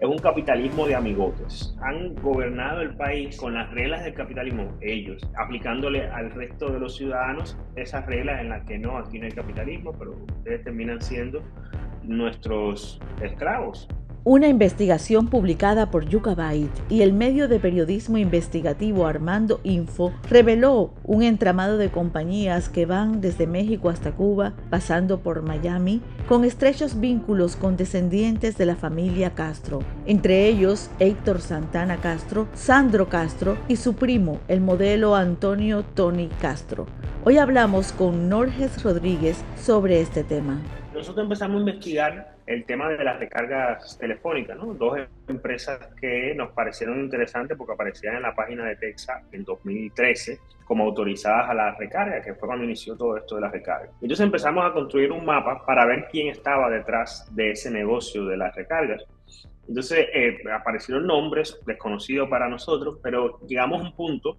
es un capitalismo de amigotes. Han gobernado el país con las reglas del capitalismo, ellos, aplicándole al resto de los ciudadanos esas reglas en las que no, aquí no hay capitalismo, pero ustedes terminan siendo nuestros esclavos. Una investigación publicada por Yucabait y el medio de periodismo investigativo Armando Info reveló un entramado de compañías que van desde México hasta Cuba, pasando por Miami, con estrechos vínculos con descendientes de la familia Castro, entre ellos Héctor Santana Castro, Sandro Castro y su primo, el modelo Antonio Tony Castro. Hoy hablamos con Norges Rodríguez sobre este tema. Nosotros empezamos a investigar el tema de las recargas telefónicas, ¿no? Dos empresas que nos parecieron interesantes porque aparecían en la página de Texas en 2013 como autorizadas a la recarga, que fue cuando inició todo esto de las recargas. Entonces empezamos a construir un mapa para ver quién estaba detrás de ese negocio de las recargas. Entonces aparecieron nombres desconocidos para nosotros, pero llegamos a un punto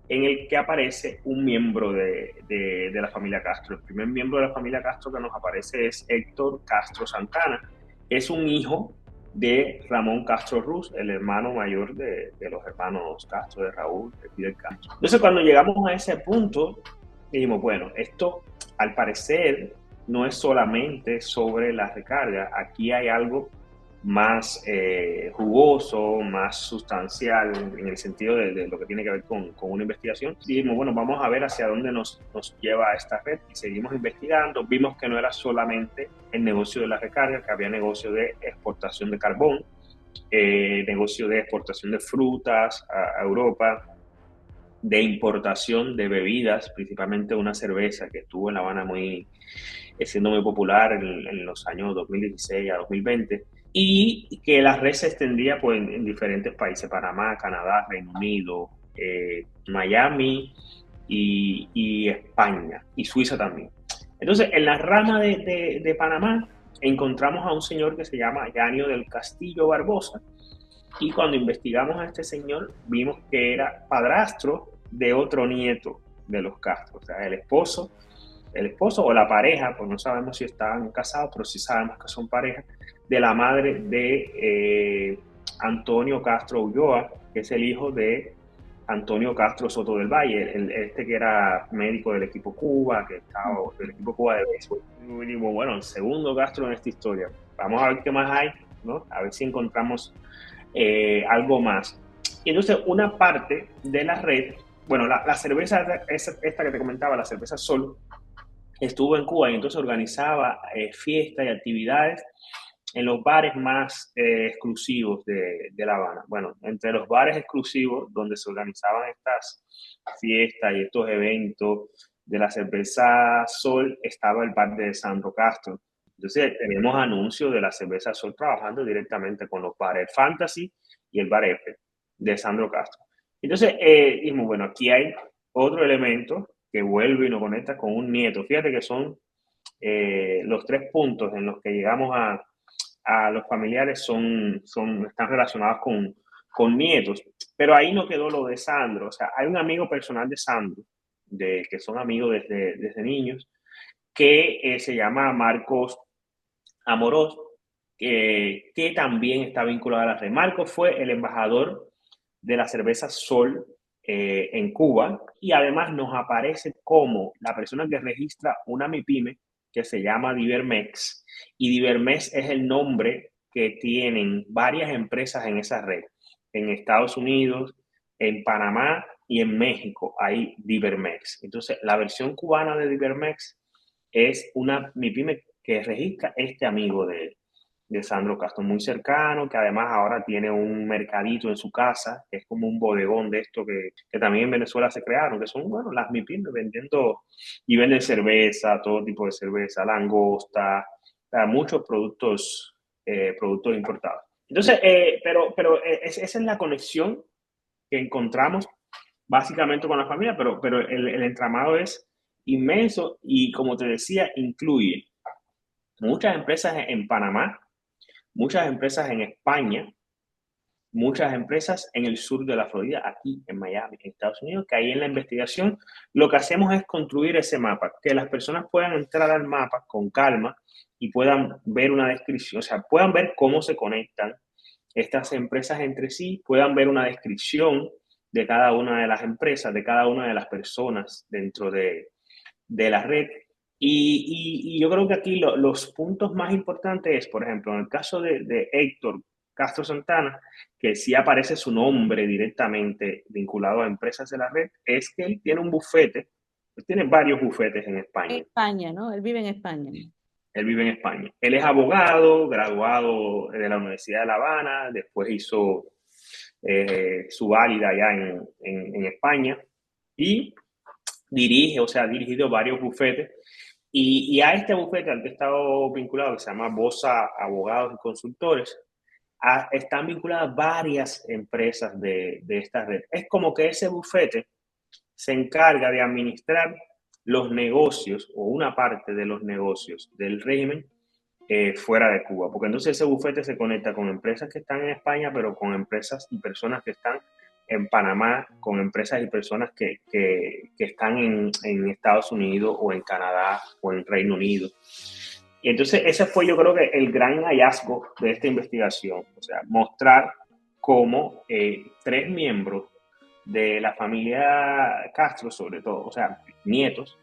en el que aparece un miembro de la familia Castro. El primer miembro de la familia Castro que nos aparece es Héctor Castro Santana. Es un hijo de Ramón Castro Ruz, el hermano mayor de los hermanos Castro, de Raúl, de Fidel Castro. Entonces, cuando llegamos a ese punto, dijimos, bueno, esto al parecer no es solamente sobre la recarga, aquí hay algo más jugoso, más sustancial en el sentido de lo que tiene que ver con una investigación. Y dijimos, bueno, vamos a ver hacia dónde nos lleva esta red y seguimos investigando. Vimos que no era solamente el negocio de la recarga, que había negocio de exportación de carbón, negocio de exportación de frutas a Europa, de importación de bebidas, principalmente una cerveza que estuvo en La Habana siendo muy popular en los años 2016 a 2020, y que la red se extendía pues, en diferentes países, Panamá, Canadá, Reino Unido, Miami y España, y Suiza también. Entonces, en la rama de Panamá encontramos a un señor que se llama Yanio del Castillo Barbosa, y cuando investigamos a este señor, vimos que era padrastro de otro nieto de los Castro, o sea, el esposo o la pareja, pues no sabemos si estaban casados, pero sí sabemos que son pareja, de la madre de Antonio Castro Ulloa, que es el hijo de Antonio Castro Soto del Valle, este que era médico del equipo Cuba, que estaba del equipo Cuba de béisbol. Y digo, bueno, el segundo Castro en esta historia. Vamos a ver qué más hay, ¿no? A ver si encontramos algo más. Y entonces una parte de la red, bueno, la cerveza esta que te comentaba, la cerveza Sol, estuvo en Cuba y entonces organizaba fiestas y actividades en los bares más exclusivos de La Habana. Bueno, entre los bares exclusivos donde se organizaban estas fiestas y estos eventos de la cerveza Sol estaba el bar de Sandro Castro. Entonces tenemos anuncios de la cerveza Sol trabajando directamente con los bares Fantasy y el bar F de Sandro Castro. Entonces dijimos, bueno, aquí hay otro elemento que vuelve y nos conecta con un nieto. Fíjate que son los tres puntos en los que llegamos a los familiares están relacionados con nietos. Pero ahí no quedó lo de Sandro. O sea, hay un amigo personal de Sandro, que son amigos desde niños, que se llama Marcos Amorós, que también está vinculado a la red. Marcos fue el embajador de la cerveza Sol en Cuba y además nos aparece como la persona que registra una MIPYME que se llama Divermex, y Divermex es el nombre que tienen varias empresas en esa red. En Estados Unidos, en Panamá y en México hay Divermex. Entonces, la versión cubana de Divermex es una MIPYME que registra este amigo de Sandro Castro, muy cercano, que además ahora tiene un mercadito en su casa, que es como un bodegón de esto que también en Venezuela se crearon, que son, bueno, las MIPYME vendiendo, y venden cerveza, todo tipo de cerveza, langosta, muchos productos importados. Entonces, esa es la conexión que encontramos básicamente con la familia, pero el entramado es inmenso y, como te decía, incluye muchas empresas en Panamá, muchas empresas en España, muchas empresas en el sur de la Florida, aquí en Miami, en Estados Unidos, que ahí en la investigación lo que hacemos es construir ese mapa, que las personas puedan entrar al mapa con calma y puedan ver una descripción, o sea, puedan ver cómo se conectan estas empresas entre sí puedan ver una descripción de cada una de las empresas, de cada una de las personas dentro de la red. Y yo creo que aquí los puntos más importantes es, por ejemplo, en el caso de Héctor Castro Santana, que sí aparece su nombre directamente vinculado a empresas de la red, es que él tiene un bufete, él tiene varios bufetes en En España. España, ¿no? Él vive en España. Él vive en España. Él es abogado, graduado de la Universidad de La Habana, después hizo su válida allá en España y dirige, o sea, ha dirigido varios bufetes. Y a este bufete al que he estado vinculado, que se llama Bosa Abogados y Consultores, están vinculadas varias empresas de esta red. Es como que ese bufete se encarga de administrar los negocios o una parte de los negocios del régimen fuera de Cuba, porque entonces ese bufete se conecta con empresas que están en España, pero con empresas y personas que están en Panamá, con empresas y personas que están en Estados Unidos o en Canadá o en Reino Unido. Y entonces ese fue yo creo que el gran hallazgo de esta investigación, o sea, mostrar cómo tres miembros de la familia Castro, sobre todo, o sea, nietos,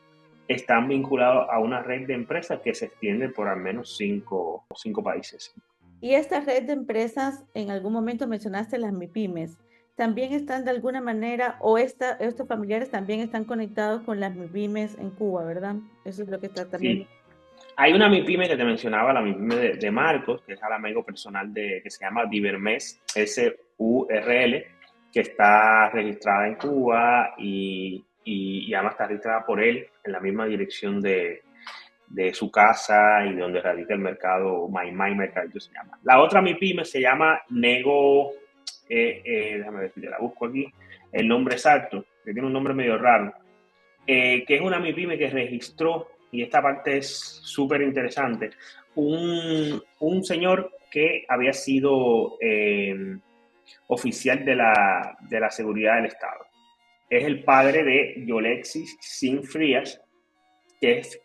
están vinculados a una red de empresas que se extiende por al menos cinco países. Y esta red de empresas, en algún momento mencionaste las MIPIMES, ¿también están de alguna manera, o estos familiares también están conectados con las MIPIMES en Cuba, ¿verdad? Eso es lo que está también. Sí, hay una MIPYME que te mencionaba, la MIPYME de Marcos, que es el amigo personal que se llama Divermes, SURL, que está registrada en Cuba y además está registrada por él en la misma dirección de su casa y de donde radica el mercado, My Mercadillo se llama. La otra MIPYME se llama Nego, déjame ver si te la busco aquí, el nombre exacto, que tiene un nombre medio raro, que es una MIPYME que registró, y esta parte es súper interesante, un señor que había sido oficial de la seguridad del Estado. Es el padre de Yolexis Sin Frías, que es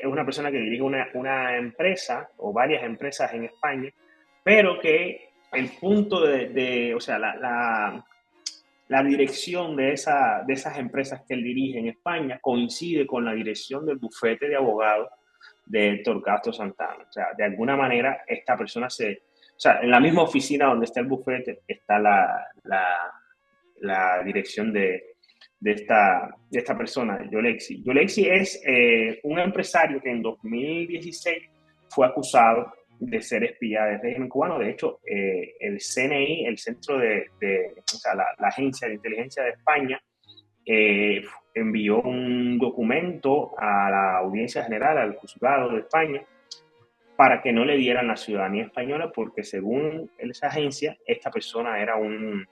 una persona que dirige una empresa o varias empresas en España, pero que el punto o sea, la dirección de esas empresas que él dirige en España coincide con la dirección del bufete de abogados de Héctor Castro Santana. O sea, de alguna manera esta persona o sea, en la misma oficina donde está el bufete está la dirección de esta persona, Yolexi. Yolexi es un empresario que en 2016 fue acusado de ser espía del régimen cubano. De hecho, el CNI, el Centro o sea, la Agencia de Inteligencia de España, envió un documento a la Audiencia General, al Juzgado de España, para que no le dieran la ciudadanía española, porque según esa agencia, esta persona era un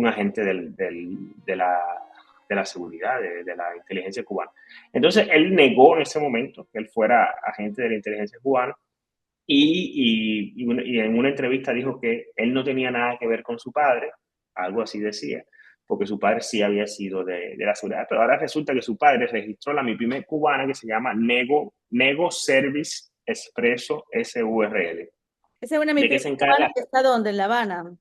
agente de la seguridad, de la inteligencia cubana. Entonces, él negó en ese momento que él fuera agente de la inteligencia cubana y en una entrevista dijo que él no tenía nada que ver con su padre, algo así decía, porque su padre sí había sido de la seguridad. Pero ahora resulta que su padre registró la MIPYME cubana que se llama Nego Service Expreso SURL. Esa es una ¿De qué MIPYME se cubana encarga? que está donde, en La Habana.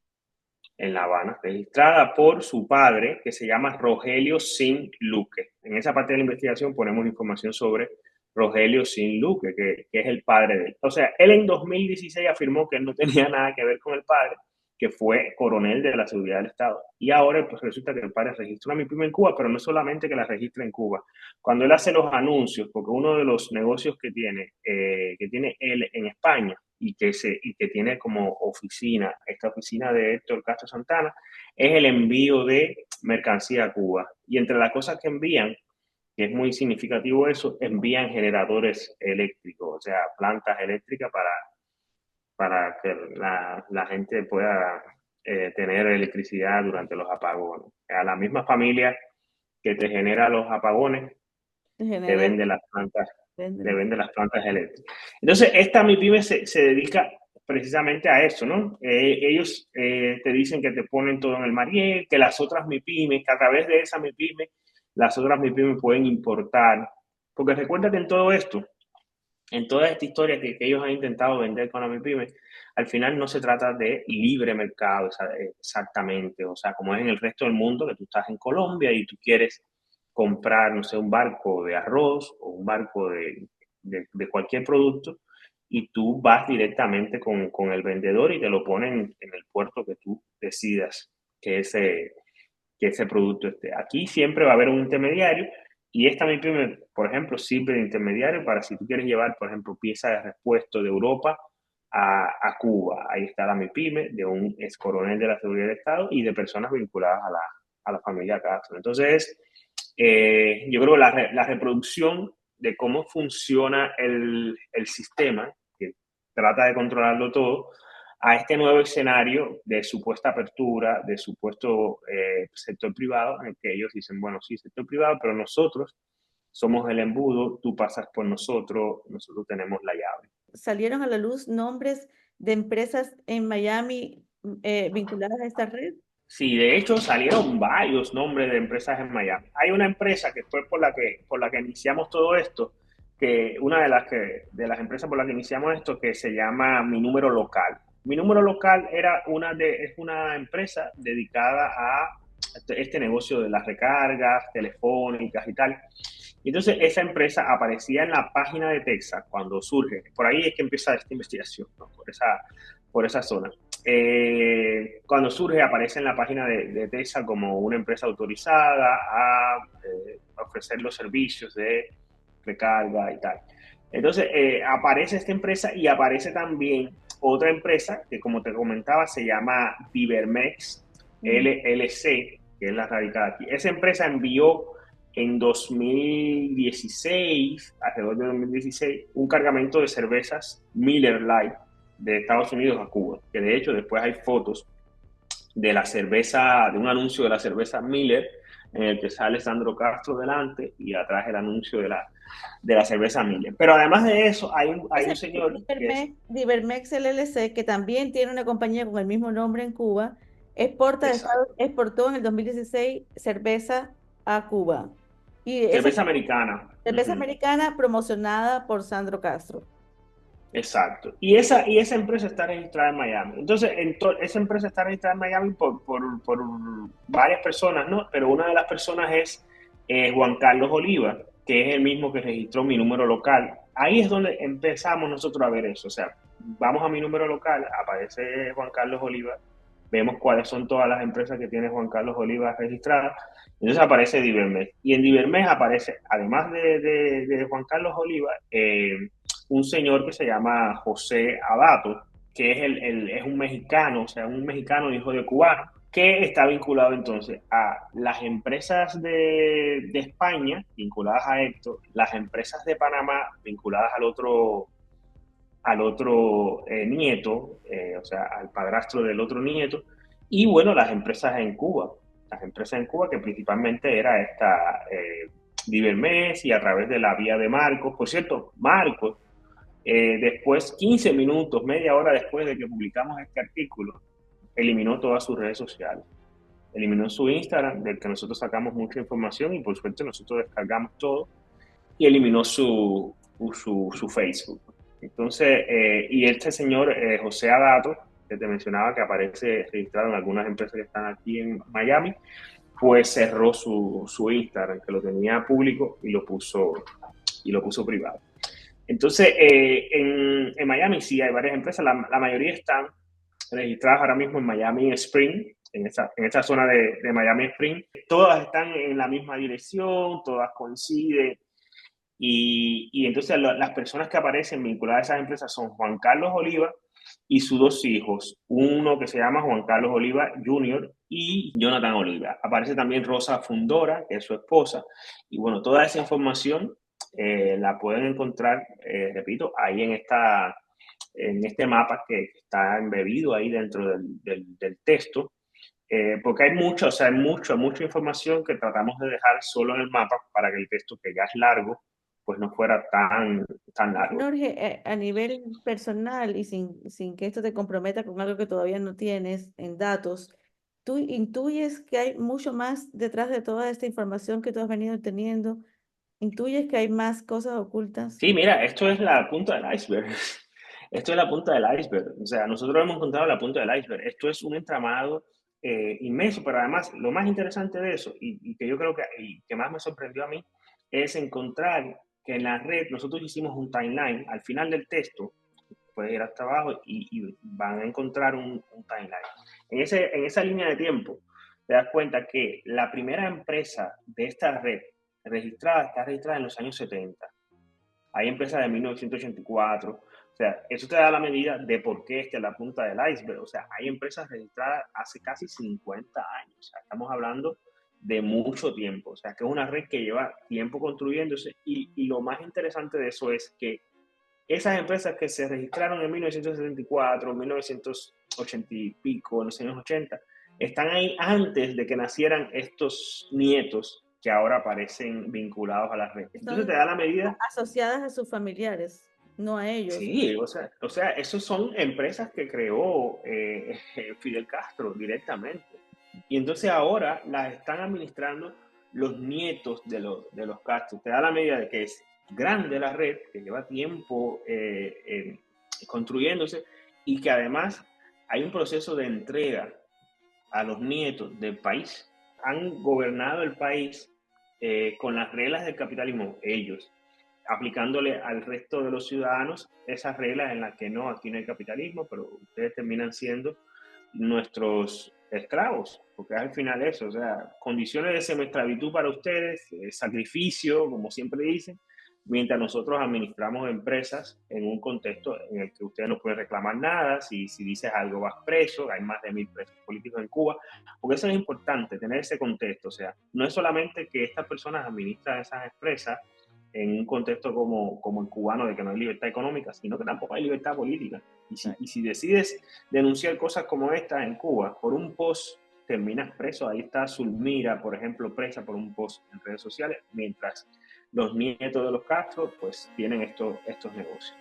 En La Habana, registrada por su padre, que se llama Rogelio Sin Luque. En esa parte de la investigación ponemos información sobre Rogelio Sin Luque, que es el padre de él. O sea, él en 2016 afirmó que él no tenía nada que ver con el padre, que fue coronel de la seguridad del Estado. Y ahora pues resulta que el padre registra una MIPYME en Cuba, pero no solamente que la registra en Cuba. Cuando él hace los anuncios, porque uno de los negocios que tiene él en España, y que tiene como oficina, esta oficina de Héctor Castro Santana, es el envío de mercancía a Cuba. Y entre las cosas que envían, que es muy significativo eso, envían generadores eléctricos, o sea, plantas eléctricas para que la gente pueda tener electricidad durante los apagones. A la misma familia que te genera los apagones, En te general, vende las plantas, te venden. vende las plantas eléctricas. Entonces, esta MIPYME se dedica precisamente a eso, ¿no? Ellos te dicen que te ponen todo en el Mariel, que las otras MIPYME, que a través de esa MIPYME, las otras MIPYME pueden importar. Porque recuérdate en todo esto, en toda esta historia que ellos han intentado vender con la MIPYME, al final no se trata de libre mercado exactamente, o sea, como es en el resto del mundo, que tú estás en Colombia y tú quieres comprar, no sé, un barco de arroz o un barco de cualquier producto y tú vas directamente con el vendedor y te lo ponen en el puerto que tú decidas que ese producto esté. Aquí siempre va a haber un intermediario y esta MIPYME, por ejemplo, sirve de intermediario para si tú quieres llevar, por ejemplo, piezas de repuesto de Europa a Cuba. Ahí está la MIPYME de un ex coronel de la Seguridad del Estado y de personas vinculadas a la familia Castro. Entonces, yo creo que la reproducción de cómo funciona el sistema, que trata de controlarlo todo, a este nuevo escenario de supuesta apertura, de supuesto sector privado, en el que ellos dicen, bueno, sí, sector privado, pero nosotros somos el embudo, tú pasas por nosotros, nosotros tenemos la llave. ¿Salieron a la luz nombres de empresas en Miami vinculadas a esta red? Sí, de hecho salieron varios nombres de empresas en Miami. Hay una empresa que fue por la que iniciamos todo esto, que una de las empresas por la que iniciamos esto, que se llama Mi Número Local. Mi Número Local es una empresa dedicada a este negocio de las recargas telefónicas y tal. Y entonces esa empresa aparecía en la página de Texas cuando surge. Por ahí es que empieza esta investigación, ¿no? Por esa zona. Cuando surge, aparece en la página de TESA como una empresa autorizada a ofrecer los servicios de recarga y tal. Entonces, aparece esta empresa y aparece también otra empresa que, como te comentaba, se llama Divermex LLC, que es la radicada aquí. Esa empresa envió en 2016, alrededor de 2016, un cargamento de cervezas Miller Lite de Estados Unidos a Cuba, que de hecho después hay fotos de la cerveza, de un anuncio de la cerveza Miller, en el que sale Sandro Castro delante y atrás el anuncio de la cerveza Miller. Pero además de eso, hay un señor que es... Divermex LLC, que también tiene una compañía con el mismo nombre en Cuba, Exacto. exportó en el 2016 cerveza a Cuba. Y esa Cerveza americana. cerveza Uh-huh. americana promocionada por Sandro Castro. Exacto. Y esa empresa está registrada en Miami. Entonces, esa empresa está registrada en Miami por varias personas, ¿no? Pero una de las personas es Juan Carlos Oliva, que es el mismo que registró Mi Número Local. Ahí es donde empezamos nosotros a ver eso. O sea, vamos a Mi Número Local, aparece Juan Carlos Oliva, vemos cuáles son todas las empresas que tiene Juan Carlos Oliva registradas. Entonces aparece Divermes. Y en Divermes aparece, además de Juan Carlos Oliva, un señor que se llama José Abato, que es un mexicano, o sea, un mexicano hijo de cubano, que está vinculado entonces a las empresas de España, vinculadas a Héctor, las empresas de Panamá, vinculadas al otro nieto, o sea, al padrastro del otro nieto, y bueno, las empresas en Cuba. Las empresas en Cuba, que principalmente era esta Divermes y a través de la vía de Marcos. Por cierto, Marcos, después, 15 minutos, media hora después de que publicamos este artículo, eliminó todas sus redes sociales. Eliminó su Instagram, del que nosotros sacamos mucha información y por suerte nosotros descargamos todo, y eliminó su Facebook. Entonces, y este señor, José Adato, que te mencionaba, que aparece registrado en algunas empresas que están aquí en Miami, pues cerró su Instagram, que lo tenía público, y lo puso privado. Entonces, en Miami sí hay varias empresas, la mayoría están registradas ahora mismo en Miami Spring, en esta zona de Miami Spring. Todas están en la misma dirección, todas coinciden. Y entonces las personas que aparecen vinculadas a esas empresas son Juan Carlos Oliva y sus dos hijos, uno que se llama Juan Carlos Oliva Jr. y Jonathan Oliva. Aparece también Rosa Fundora, que es su esposa. Y bueno, toda esa información la pueden encontrar, repito, ahí en este mapa que está embebido ahí dentro del texto. Porque hay mucha, o sea, mucha información que tratamos de dejar solo en el mapa para que el texto, que ya es largo, pues no fuera tan largo. Jorge, a nivel personal y sin que esto te comprometa con algo que todavía no tienes en datos, ¿tú intuyes que hay mucho más detrás de toda esta información que tú has venido teniendo? ¿Intuyes que hay más cosas ocultas? Sí, mira, esto es la punta del iceberg. Esto es la punta del iceberg. O sea, nosotros hemos encontrado la punta del iceberg. Esto es un entramado inmenso, pero además lo más interesante de eso, y que yo creo que más me sorprendió a mí, es encontrar que en la red nosotros hicimos un timeline. Al final del texto, puedes ir hasta abajo y van a encontrar un timeline. En esa línea de tiempo, te das cuenta que la primera empresa de esta red registrada está registrada en los años 70. Hay empresas de 1984. O sea, eso te da la medida de por qué esta es la punta del iceberg. O sea, hay empresas registradas hace casi 50 años. O sea, estamos hablando de mucho tiempo. O sea, que es una red que lleva tiempo construyéndose. Y lo más interesante de eso es que esas empresas que se registraron en 1974, 1980 y pico, en los años 80, están ahí antes de que nacieran estos nietos que ahora aparecen vinculados a la red. Entonces Son te da la medida. asociadas a sus familiares, no a ellos. Sí, o sea, esos son empresas que creó Fidel Castro directamente. Y entonces ahora las están administrando los nietos de los Castro. Te da la medida de que es grande la red, que lleva tiempo construyéndose y que además hay un proceso de entrega a los nietos del país. Han gobernado el país con las reglas del capitalismo, ellos, aplicándole al resto de los ciudadanos esas reglas en las que no, aquí no hay capitalismo, pero ustedes terminan siendo nuestros esclavos, porque al final eso, o sea, condiciones de semiesclavitud para ustedes, sacrificio, como siempre dicen, mientras nosotros administramos empresas en un contexto en el que ustedes no pueden reclamar nada, si dices algo vas preso, hay más de 1000 presos políticos en Cuba, porque eso es importante, tener ese contexto, o sea, no es solamente que estas personas administran esas empresas en un contexto como el cubano de que no hay libertad económica, sino que tampoco hay libertad política. Y si decides denunciar cosas como estas en Cuba por un post, terminas preso. Ahí está Zulmira, por ejemplo, presa por un post en redes sociales, mientras los nietos de los Castro pues tienen estos negocios.